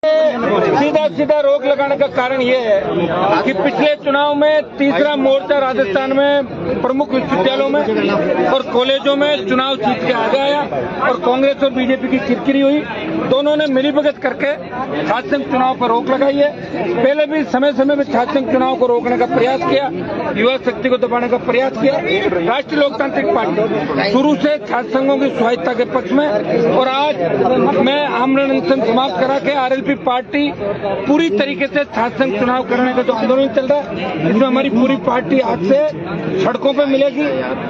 सीधा सीधा रोक लगाने का कारण ये है कि पिछले चुनाव में तीसरा मोर्चा राजस्थान में प्रमुख विश्वविद्यालयों में और कॉलेजों में चुनाव जीत के आगे आया और कांग्रेस और बीजेपी की किरकिरी हुई। दोनों ने मिलीभगत करके छात्र संघ चुनाव पर रोक लगाई है। पहले भी समय समय में छात्र संघ चुनाव को रोकने का प्रयास किया, युवा शक्ति को दबाने का प्रयास किया। राष्ट्रीय लोकतांत्रिक पार्टी शुरू से छात्र संघों की स्वायत्ता के पक्ष में और आज मैं आमरण अनशन समाप्त करा के आरएलपी पार्टी पूरी तरीके से छात्र संघ चुनाव करने का जो आंदोलन चल रहा है इसमें हमारी पूरी पार्टी आज से सड़कों पर मिलेगी।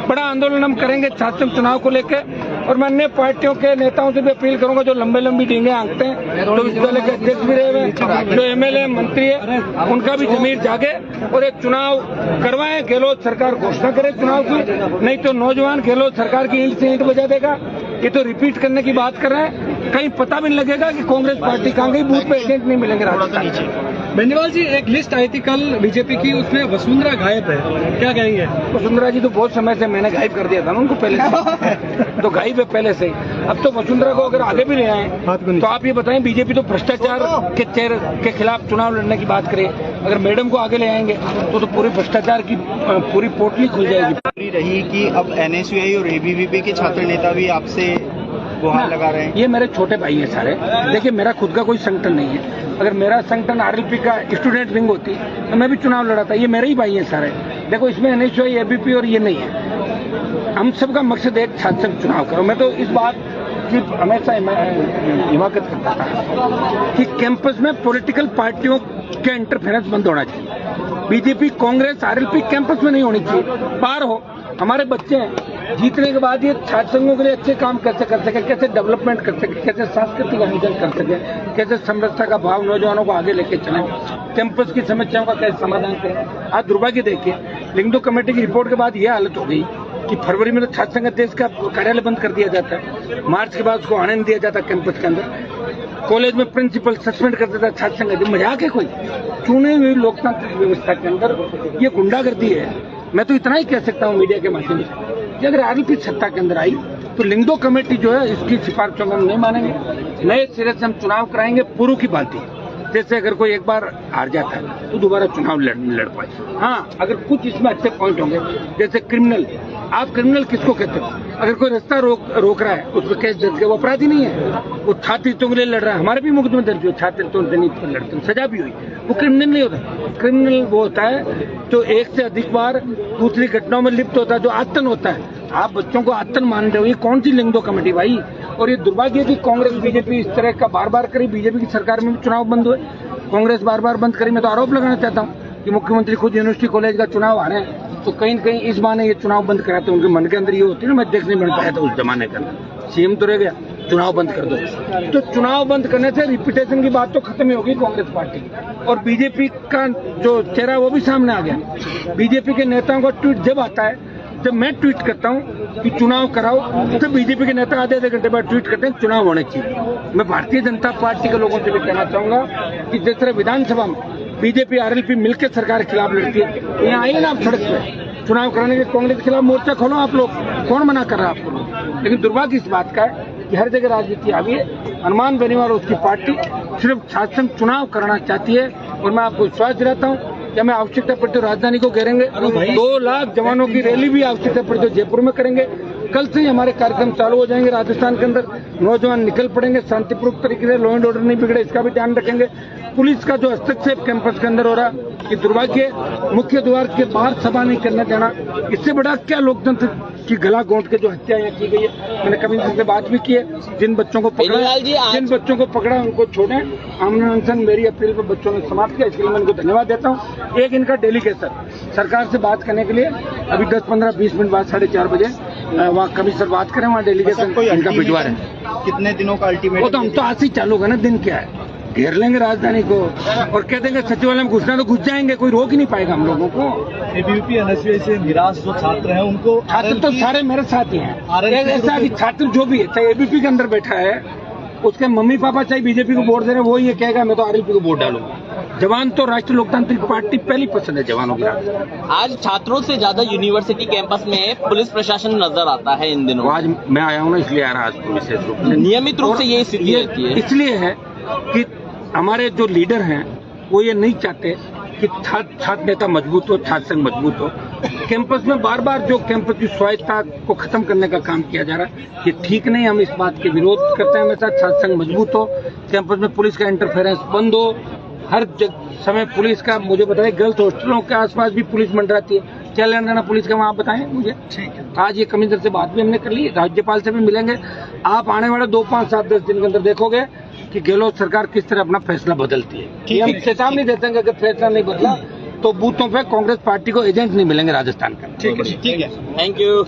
बड़ा आंदोलन हम करेंगे छात्र संघ चुनाव को लेकर और मैं अन्य पार्टियों के नेताओं से भी अपील करूंगा जो लंबी डींगे आंकते हैं, तो विश्वविद्यालय के अध्यक्ष भी रहे हुए, जो एमएलए मंत्री है, उनका भी जमीर जागे और एक चुनाव करवाएं। गहलोत सरकार घोषणा करे चुनाव की, नहीं तो नौजवान गहलोत सरकार की ईंट से ईंट बजा देगा। ये तो रिपीट करने की बात कर रहे हैं, कहीं पता भी नहीं लगेगा कि कांग्रेस पार्टी कहाँ गई, बूथ पे एजेंट नहीं मिलेंगे राजस्थान। बेनीवाल जी, एक लिस्ट आई थी कल बीजेपी की, उसमें वसुंधरा गायब है, क्या कहेंगे? वसुंधरा जी तो बहुत समय से मैंने गायब कर दिया था ना उनको पहले से तो गायब है पहले से। अब तो वसुंधरा को अगर आगे भी ले आए तो आप ये बताएं, बीजेपी तो भ्रष्टाचार के चेहरे के खिलाफ चुनाव लड़ने की बात करे, अगर मैडम को आगे ले आएंगे तो पूरी भ्रष्टाचार की पूरी पोटली खुल जाएगी। रही कि अब एनएसयूआई और एबीवीपी के छात्र नेता भी आपसे गुहार लगा रहे हैं। ये मेरे छोटे भाई हैं सारे। देखिए, मेरा खुद का कोई संगठन नहीं है। अगर मेरा संगठन आरएलपी का स्टूडेंट विंग होती तो मैं भी चुनाव लड़ा था। ये मेरे ही भाई हैं सारे। देखो, इसमें एनएसयूआई एबीपी और ये नहीं है। हम सबका मकसद एक छात्र संघ चुनाव करो। मैं तो इस बात की हमेशा हिमाकत करता था कि कैंपस में पॉलिटिकल पार्टियों के इंटरफेरेंस बंद होना चाहिए। बीजेपी, कांग्रेस, आरएलपी कैंपस में नहीं होनी चाहिए, बाहर हो। हमारे बच्चे हैं, जीतने के बाद ये छात्र संघों के लिए अच्छे काम कैसे कर सके, कैसे डेवलपमेंट कर सके, कैसे सांस्कृतिक आयोजन कर सके, कैसे समरसता का भाव नौजवानों को आगे लेके चलें, कैंपस की समस्याओं का कैसे समाधान करें। आज दुर्भाग्य देखिए, लिंगदो कमेटी की रिपोर्ट के बाद यह हालत हो गई कि फरवरी में तो छात्र संघ देश का कार्यालय बंद कर दिया जाता है, मार्च के बाद उसको आने नहीं दिया जाता कैंपस के अंदर, कॉलेज में प्रिंसिपल सस्पेंड कर देता छात्र संघ। मजाक है कोई? चुनी हुई लोकतांत्रिक व्यवस्था के अंदर ये गुंडागर्दी है। मैं तो इतना ही कह सकता हूं मीडिया के माध्यम से कि अगर आरएलपी सत्ता के अंदर आई तो लिंगदो कमेटी जो है इसकी सिफारिशों में हम नहीं मानेंगे। नए सिरे से हम चुनाव कराएंगे पूर्व की बात है। जैसे अगर कोई एक बार हार जाता है तो दोबारा चुनाव लड़ पाए। हाँ, अगर कुछ इसमें अच्छे पॉइंट होंगे, जैसे क्रिमिनल। आप क्रिमिनल किसको कहते हो? अगर कोई रास्ता रोक रहा है उस पर केस दर्ज है, वो अपराधी नहीं है, वो छात्रहितों के लिए लड़ रहा है। हमारे भी मुकदमे दर्ज हुए छात्रहितों पर लड़ते हैं, सजा भी हुई, वो क्रिमिनल नहीं होता। क्रिमिनल वो होता है जो एक से अधिक बार दूसरी घटनाओं में लिप्त होता है, जो आतंक होता है। आप बच्चों को आतंक मान रहे हो, ये कौन सी लिंगदो कमेटी भाई? और ये दुर्भाग्य है कि कांग्रेस बीजेपी इस तरह का बार करी। बीजेपी की सरकार में भी चुनाव बंद हुए, कांग्रेस बार बंद करी। मैं तो आरोप लगाना चाहता हूँ कि मुख्यमंत्री खुद यूनिवर्सिटी कॉलेज का चुनाव आ रहे हैं तो कहीं न कहीं इस बहाने ये चुनाव बंद कराते हैं। उनके मन के अंदर ये होती है ना, मैं देख नहीं बन पाया था उस जमाने के अंदर, सीएम तो रह गया, चुनाव बंद कर दो। तो चुनाव बंद करने से रिपीटेशन की बात तो खत्म ही होगी कांग्रेस पार्टी की, और बीजेपी का जो चेहरा वो भी सामने आ गया। बीजेपी के नेताओं का ट्वीट जब आता है, जब मैं ट्वीट करता हूं कि चुनाव कराओ, तो बीजेपी के नेता आधे घंटे बाद ट्वीट करते हैं चुनाव होने चाहिए। मैं भारतीय जनता पार्टी के लोगों से भी कहना चाहूंगा कि जिस तरह विधानसभा में बीजेपी आरएलपी मिलकर सरकार के खिलाफ लड़ती है, यहाँ आइए ना आप सड़क पे चुनाव कराने के कांग्रेस के खिलाफ मोर्चा खोलो आप लोग। कौन मना कर रहा है आपको? लेकिन दुर्भाग्य इस बात का है कि हर जगह राजनीति आ गई है। हनुमान बेनीवाल और उसकी पार्टी सिर्फ छात्र संघ चुनाव कराना चाहती है, और मैं आपको विश्वास दिलाता हूँ कि हमें आवश्यकता पड़ती है राजधानी को घेरेंगे। 2 लाख जवानों की रैली भी आवश्यकता पड़ती है जयपुर में करेंगे। कल से ही हमारे कार्यक्रम चालू हो जाएंगे राजस्थान के अंदर। नौजवान निकल पड़ेंगे शांतिपूर्वक तरीके से, लॉ एंड ऑर्डर नहीं बिगड़े इसका भी ध्यान रखेंगे। पुलिस का जो हस्तक्षेप कैंपस के अंदर हो रहा है, ये दुर्भाग्य। मुख्य द्वार के बाहर सभा नहीं करने देना, इससे बड़ा क्या लोकतंत्र की गला घोंट के जो हत्या यहाँ की गई है। मैंने कभी इनसे बात भी की है। जिन बच्चों को पकड़ा उनको छोड़ें। आमरण अनशन मेरी अपील पर बच्चों ने समाप्त किया, इसके लिए मैं इनको धन्यवाद देता हूँ। एक इनका डेलीगेशन सरकार से बात करने के लिए अभी 10-15-20 मिनट बाद 4:30 बजे वहाँ कमिश्नर बात करें, वहाँ डेलीगेशन इनका भिजवा रहे हैं। कितने दिनों का अल्टीमेट? वो तो हम तो आज ही चालू होगा ना, दिन क्या है, घेर लेंगे राजधानी को और कह देंगे सचिवालय में घुसना, तो घुस जाएंगे, कोई रोक ही नहीं पाएगा हम लोगों को। एबीवीपी एनएसयूआई से निराश जो छात्र हैं उनको, छात्र तो सारे मेरे साथ ही हैं। ऐसा कि छात्र जो भी है, चाहे एबीपी के अंदर बैठा है, उसके मम्मी पापा चाहे बीजेपी को वोट दे रहे हैं, वो ये कहेगा मैं तो आरएलपी को वोट डालूंगा। जवान तो राष्ट्रीय लोकतांत्रिक पार्टी पहली पसंद है जवानों की। आज छात्रों से ज्यादा यूनिवर्सिटी कैंपस में पुलिस प्रशासन नजर आता है इन दिनों। आज मैं आया हूँ ना, इसलिए आ रहा आज विशेष रूप से। नियमित रूप से ये स्थिति रहती है, इसलिए है कि हमारे जो लीडर हैं वो ये नहीं चाहते कि छात्र नेता मजबूत हो, छात्र संघ मजबूत हो। कैंपस में बार बार जो कैंपस की स्वायत्ता को खत्म करने का काम किया जा रहा है, ये ठीक नहीं। हम इस बात के विरोध करते हैं हमेशा। छात्र संघ मजबूत हो, कैंपस में पुलिस का इंटरफेरेंस बंद हो, हर समय पुलिस का, मुझे बताइए गर्ल्स हॉस्टलों के आसपास भी पुलिस मंडराती है, क्या लेना देना पुलिस का, वहाँ आप बताएं मुझे। आज ये कमिश्नर से बात भी हमने कर ली, राज्यपाल से भी मिलेंगे। आप आने वाले 2, 5, 7, 10 दिन के अंदर देखोगे कि गहलोत सरकार किस तरह अपना फैसला बदलती है। ये हम चेतावनी देते हैं कि अगर फैसला नहीं बदला तो बूथों पे कांग्रेस पार्टी को एजेंट नहीं मिलेंगे राजस्थान का। ठीक है। Thank you.